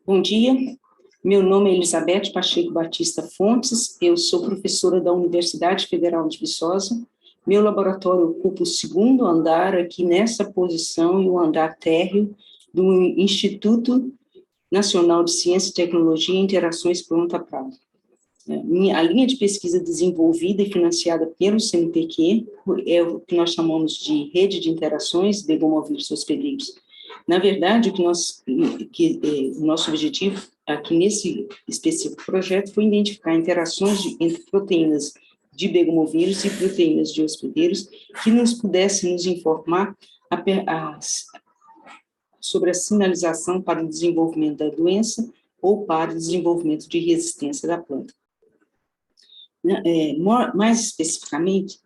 Bom dia, meu nome é Elizabeth Pacheco Batista Fontes, eu sou professora da Universidade Federal de Viçosa. Meu laboratório ocupa o segundo andar aqui nessa posição e o andar térreo do Instituto Nacional de Ciência, Tecnologia e Interações Planta-Prado. A linha de pesquisa desenvolvida e financiada pelo CNPq é o que nós chamamos de Rede de Interações Begomovírus Hospedeiros. Na verdade, o nosso objetivo aqui nesse específico projeto foi identificar interações entre proteínas de begomovírus e proteínas de hospedeiros que nos pudessem nos informar sobre a sinalização para o desenvolvimento da doença ou para o desenvolvimento de resistência da planta. Mais especificamente,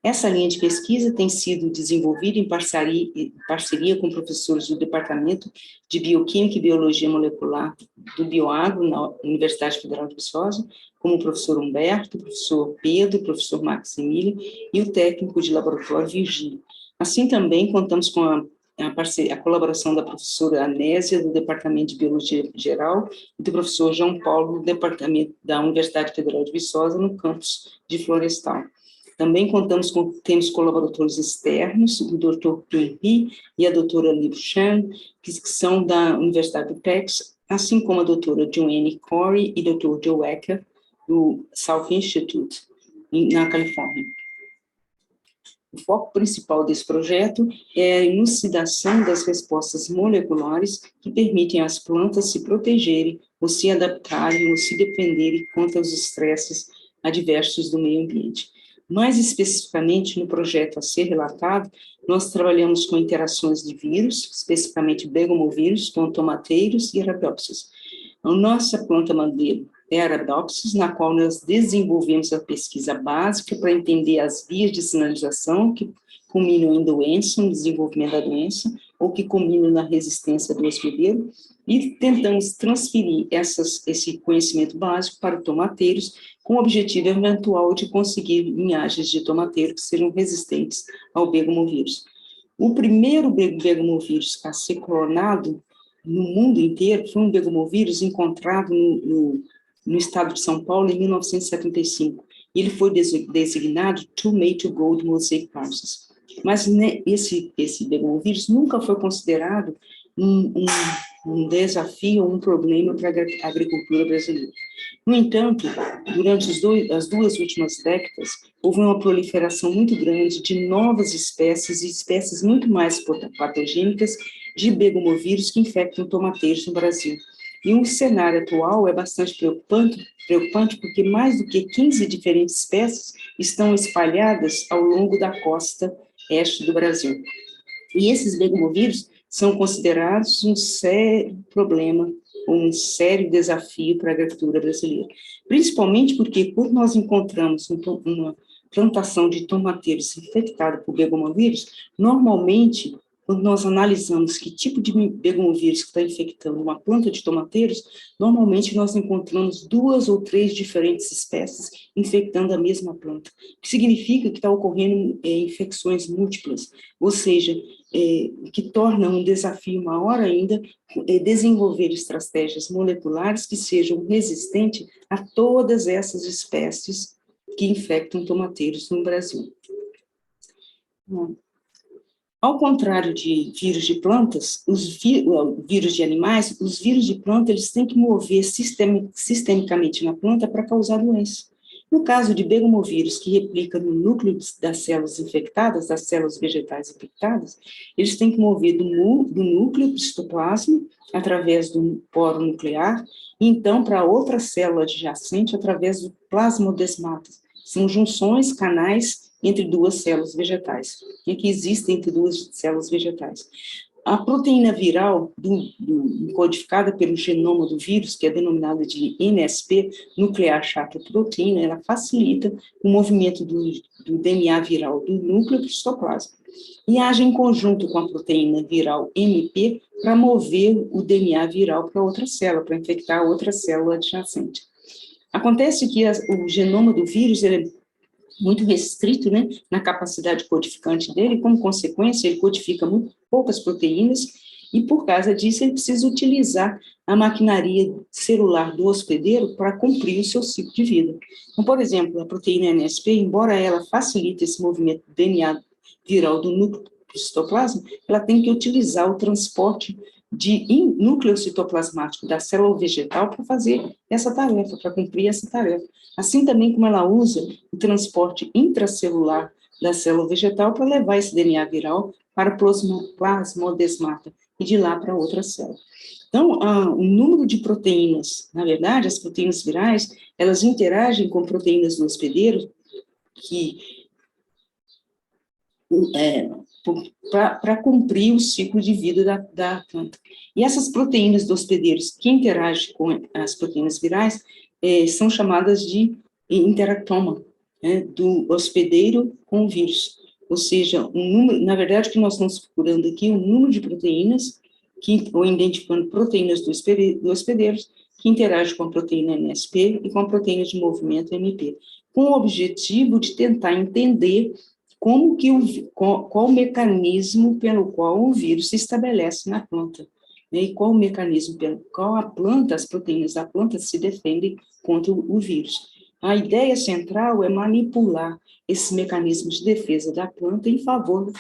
essa linha de pesquisa tem sido desenvolvida em parceria com professores do Departamento de Bioquímica e Biologia Molecular do Bioagro, na Universidade Federal de Viçosa, como o professor Humberto, o professor Pedro, o professor Maximiliano e o técnico de laboratório Virgílio. Assim também contamos com a colaboração da professora Anésia, do Departamento de Biologia Geral, e do professor João Paulo, do Departamento da Universidade Federal de Viçosa, no campus de Florestal. Também temos colaboradores externos, o Dr. Henry e a doutora Liu Shan, que são da Universidade do Texas, assim como a doutora Joanne Corey e o Dr. Joe Ecker, do Salk Institute, na Califórnia. O foco principal desse projeto é a elucidação das respostas moleculares que permitem às plantas se protegerem, ou se adaptarem, ou se defenderem contra os estresses adversos do meio ambiente. Mais especificamente, no projeto a ser relatado, nós trabalhamos com interações de vírus, especificamente begomovírus, com tomateiros e arabidopsis. A nossa planta modelo é a Arabidopsis, na qual nós desenvolvemos a pesquisa básica para entender as vias de sinalização que culminam em doença, no desenvolvimento da doença, ou que culminam na resistência do hospedeiro, e tentamos transferir esse conhecimento básico para tomateiros, com o objetivo eventual de conseguir linhagens de tomateiro que sejam resistentes ao begomovírus. O primeiro begomovírus a ser clonado no mundo inteiro foi um begomovírus encontrado no estado de São Paulo, em 1975. Ele foi designado Tomato Gold Mosaic Parsis. Mas esse begomovírus nunca foi considerado um desafio ou um problema para a agricultura brasileira. No entanto, durante as duas últimas décadas, houve uma proliferação muito grande de novas espécies e espécies muito mais patogênicas de begomovírus que infectam tomateiros no Brasil. E o cenário atual é bastante preocupante porque mais do que 15 diferentes espécies estão espalhadas ao longo da costa este do Brasil. E esses begomovírus são considerados um sério problema, um sério desafio para a agricultura brasileira. Principalmente porque, quando nós encontramos uma plantação de tomateiros infectada por begomovírus, normalmente, quando nós analisamos que tipo de begomovírus que está infectando uma planta de tomateiros, normalmente nós encontramos 2 ou 3 diferentes espécies infectando a mesma planta, o que significa que está ocorrendo infecções múltiplas, ou seja, que torna um desafio maior ainda desenvolver estratégias moleculares que sejam resistentes a todas essas espécies que infectam tomateiros no Brasil. Bom, ao contrário de vírus de plantas, vírus de animais, os vírus de planta, eles têm que mover sistemicamente na planta para causar doença. No caso de begomovírus, que replica no núcleo das células infectadas, das células vegetais infectadas, eles têm que mover do núcleo do citoplasma, através do poro nuclear, e então para outra célula adjacente, através do plasmodesmata. São junções, canais, entre 2 células vegetais, e que existem entre 2 células vegetais. A proteína viral codificada pelo genoma do vírus, que é denominada de NSP, nuclear chato proteína, ela facilita o movimento do DNA viral do núcleo para o citoplasma, e age em conjunto com a proteína viral MP para mover o DNA viral para outra célula, para infectar outra célula adjacente. Acontece que o genoma do vírus ele é muito restrito, na capacidade codificante dele, como consequência, ele codifica muito poucas proteínas, e por causa disso ele precisa utilizar a maquinaria celular do hospedeiro para cumprir o seu ciclo de vida. Então, por exemplo, a proteína NSP, embora ela facilite esse movimento do DNA viral do núcleo do citoplasma, ela tem que utilizar o transporte de núcleo citoplasmático da célula vegetal para fazer essa tarefa, para cumprir essa tarefa. Assim também como ela usa o transporte intracelular da célula vegetal para levar esse DNA viral para o plasmodesmata e de lá para outra célula. Então, o número de proteínas, na verdade, as proteínas virais, elas interagem com proteínas do hospedeiro para cumprir o ciclo de vida da planta. E essas proteínas dos hospedeiros que interagem com as proteínas virais são chamadas de interactoma, né, do hospedeiro com o vírus. Ou seja, na verdade, o que nós estamos procurando aqui, o número de proteínas, ou identificando proteínas do hospedeiro, que interagem com a proteína NSP e com a proteína de movimento MP, com o objetivo de tentar entender qual o mecanismo pelo qual o vírus se estabelece na planta, né, e qual o mecanismo pelo qual as proteínas da planta se defendem contra o vírus. A ideia central é manipular esse mecanismo de defesa da planta em favor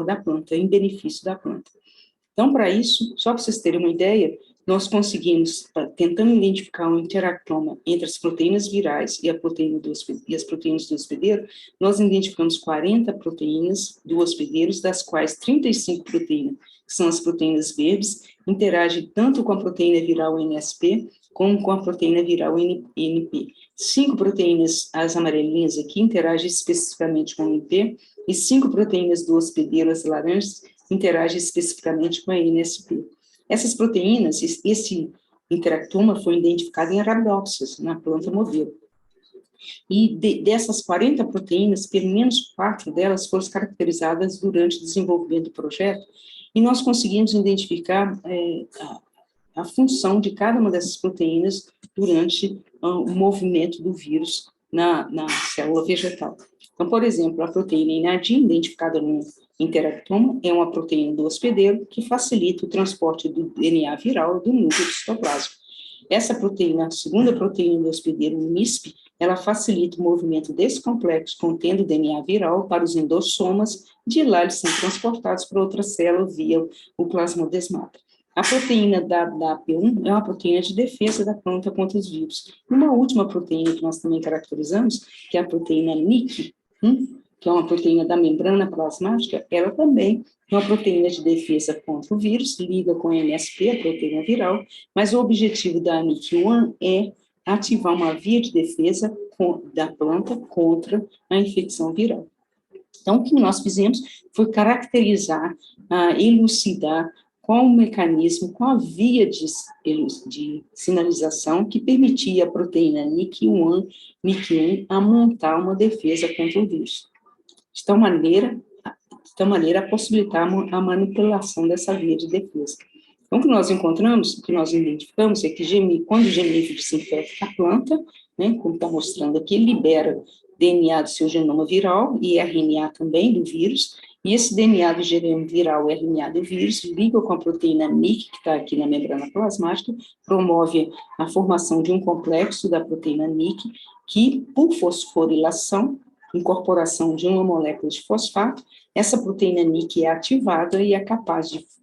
da planta, em benefício da planta. Então, para isso, só para vocês terem uma ideia, nós conseguimos, tentando identificar um interactoma entre as proteínas virais e as proteínas do hospedeiro, nós identificamos 40 proteínas do hospedeiro, das quais 35 proteínas, que são as proteínas verdes, interagem tanto com a proteína viral NSP, como com a proteína viral NP. 5 proteínas, as amarelinhas aqui, interagem especificamente com o NP, e 5 proteínas do hospedeiro, as laranjas, interagem especificamente com a NSP. Essas proteínas, esse interactoma foi identificado em Arabidopsis, na planta modelo. E dessas 40 proteínas, pelo menos 4 delas foram caracterizadas durante o desenvolvimento do projeto, e nós conseguimos identificar a função de cada uma dessas proteínas durante o movimento do vírus na célula vegetal. Então, por exemplo, a proteína inadin, identificada no interactoma, é uma proteína do hospedeiro que facilita o transporte do DNA viral do núcleo do citoplasma. Essa proteína, a segunda proteína do hospedeiro, o MISP, ela facilita o movimento desse complexo contendo DNA viral para os endossomas, de lá eles são transportados para outra célula via o plasmodesmata. A proteína da AP1 é uma proteína de defesa da planta contra os vírus. Uma última proteína que nós também caracterizamos, que é a proteína NIC, que é uma proteína da membrana plasmática, ela também é uma proteína de defesa contra o vírus, liga com a NSP, a proteína viral, mas o objetivo da NIC1 é ativar uma via de defesa da planta contra a infecção viral. Então, o que nós fizemos foi caracterizar, elucidar qual o mecanismo, qual a via de sinalização que permitia a proteína NIC1 a montar uma defesa contra o vírus. De tal maneira a possibilitar a manipulação dessa via de defesa. Então, o que nós encontramos, o que nós identificamos é que quando o genífero infecta a planta, né, como está mostrando aqui, libera DNA do seu genoma viral e RNA também do vírus, e esse DNA do genoma viral e RNA do vírus liga com a proteína NIC, que está aqui na membrana plasmática, promove a formação de um complexo da proteína NIC, que, por fosforilação, incorporação de uma molécula de fosfato, essa proteína NIC é ativada e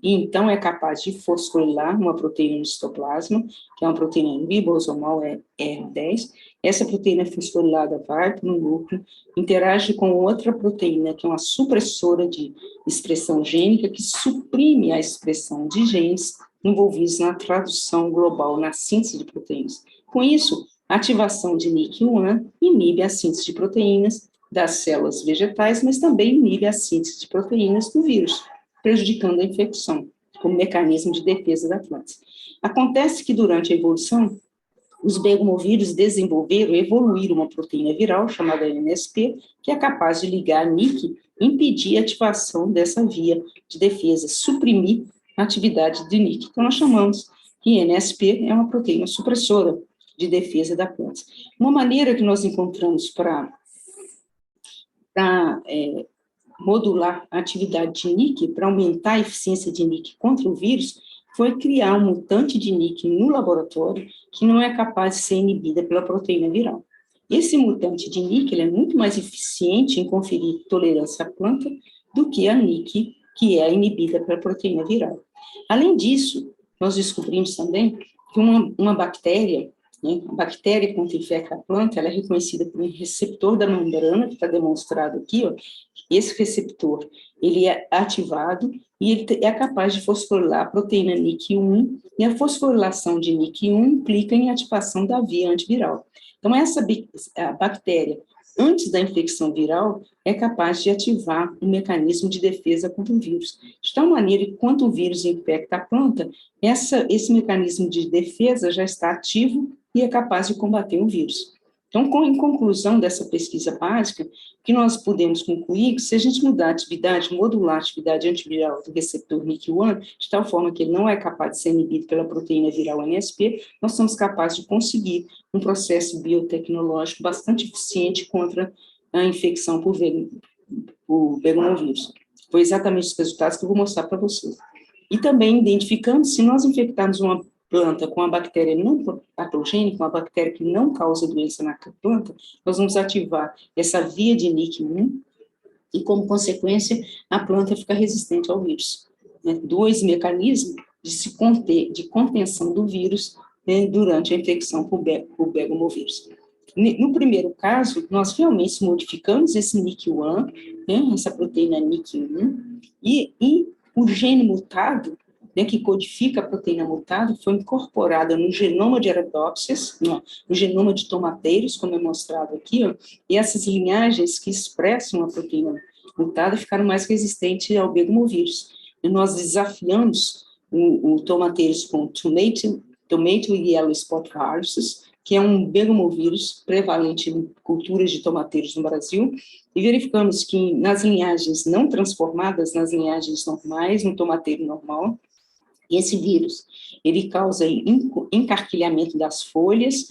então é capaz de fosforilar uma proteína no citoplasma, que é uma proteína ribosomal R10. Essa proteína fosforilada vai para o núcleo, interage com outra proteína, que é uma supressora de expressão gênica, que suprime a expressão de genes envolvidos na tradução global, na síntese de proteínas. Com isso, a ativação de NIC1 inibe a síntese de proteínas das células vegetais, mas também inibe a síntese de proteínas do vírus, prejudicando a infecção, como mecanismo de defesa da planta. Acontece que, durante a evolução, os begomovírus evoluíram uma proteína viral chamada NSP, que é capaz de ligar a NIC e impedir a ativação dessa via de defesa, suprimir a atividade de NIC. Então, nós chamamos que NSP é uma proteína supressora de defesa da planta. Uma maneira que nós encontramos para modular a atividade de NIC para aumentar a eficiência de NIC contra o vírus foi criar um mutante de NIC no laboratório que não é capaz de ser inibida pela proteína viral. Esse mutante de NIC ele é muito mais eficiente em conferir tolerância à planta do que a NIC, que é inibida pela proteína viral. Além disso, nós descobrimos também que uma bactéria, né, a bactéria quando infecta a planta, ela é reconhecida por um receptor da membrana, que está demonstrado aqui, ó. Esse receptor, ele é ativado e ele é capaz de fosforilar a proteína NIC1, e a fosforilação de NIC1 implica em ativação da via antiviral. Então, a bactéria, antes da infecção viral, é capaz de ativar um mecanismo de defesa contra o vírus. De tal maneira que, quando o vírus infecta a planta, esse mecanismo de defesa já está ativo e é capaz de combater o vírus. Então, em conclusão dessa pesquisa básica, o que nós podemos concluir que se a gente mudar a atividade, modular a atividade antiviral do receptor NIC1, de tal forma que ele não é capaz de ser inibido pela proteína viral NSP, nós somos capazes de conseguir um processo biotecnológico bastante eficiente contra a infecção por vegomovírus. Foi exatamente os resultados que eu vou mostrar para vocês. E também identificamos, se nós infectarmos uma planta com uma bactéria não patogênica, uma bactéria que não causa doença na planta, nós vamos ativar essa via de NIC1 e, como consequência, a planta fica resistente ao vírus. Né? Dois mecanismos de contenção do vírus, né, durante a infecção por begomovírus. No primeiro caso, nós realmente modificamos esse NIC1, né, essa proteína NIC1, e o gene mutado, né, que codifica a proteína mutada, foi incorporada no genoma de Arabidopsis, no genoma de tomateiros, como é mostrado aqui, ó, e essas linhagens que expressam a proteína mutada ficaram mais resistentes ao begomovírus. E nós desafiamos o tomateiros com tomato yellow spot viruses, que é um begomovírus prevalente em culturas de tomateiros no Brasil, e verificamos que nas linhagens não transformadas, nas linhagens normais, no tomateiro normal, esse vírus, ele causa encarquilhamento das folhas,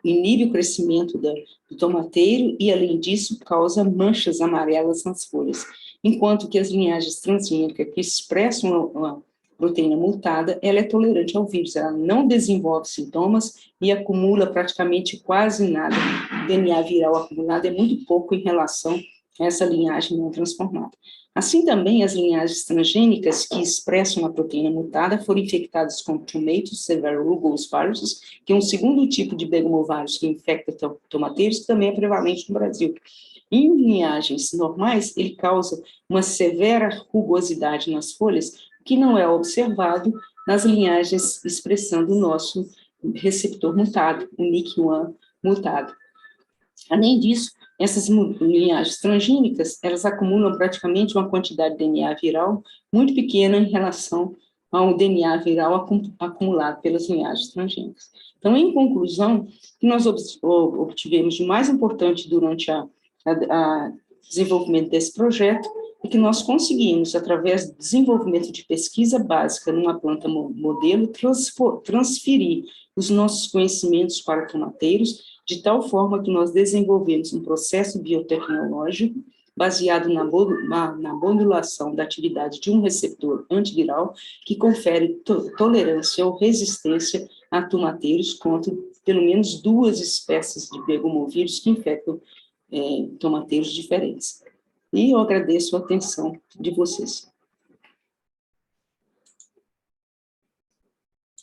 inibe o crescimento do tomateiro e, além disso, causa manchas amarelas nas folhas. Enquanto que as linhagens transgênicas que expressam uma proteína mutada, ela é tolerante ao vírus, ela não desenvolve sintomas e acumula praticamente quase nada. O DNA viral acumulado é muito pouco em relação a essa linhagem não transformada. Assim também, as linhagens transgênicas que expressam a proteína mutada foram infectadas com tomato severulgus viruses, que é um segundo tipo de begomovírus que infecta tomateiros, que também é prevalente no Brasil. Em linhagens normais, ele causa uma severa rugosidade nas folhas, que não é observado nas linhagens expressando o nosso receptor mutado, o NIC1 mutado. Além disso, essas linhagens transgênicas, elas acumulam praticamente uma quantidade de DNA viral muito pequena em relação ao DNA viral acumulado pelas linhagens transgênicas. Então, em conclusão, o que nós obtivemos de mais importante durante o desenvolvimento desse projeto é que nós conseguimos, através do desenvolvimento de pesquisa básica numa planta modelo, transferir os nossos conhecimentos para tomateiros, de tal forma que nós desenvolvemos um processo biotecnológico baseado na modulação da atividade de um receptor antiviral que confere tolerância ou resistência a tomateiros contra pelo menos 2 espécies de begomovírus que infectam tomateiros diferentes. E eu agradeço a atenção de vocês.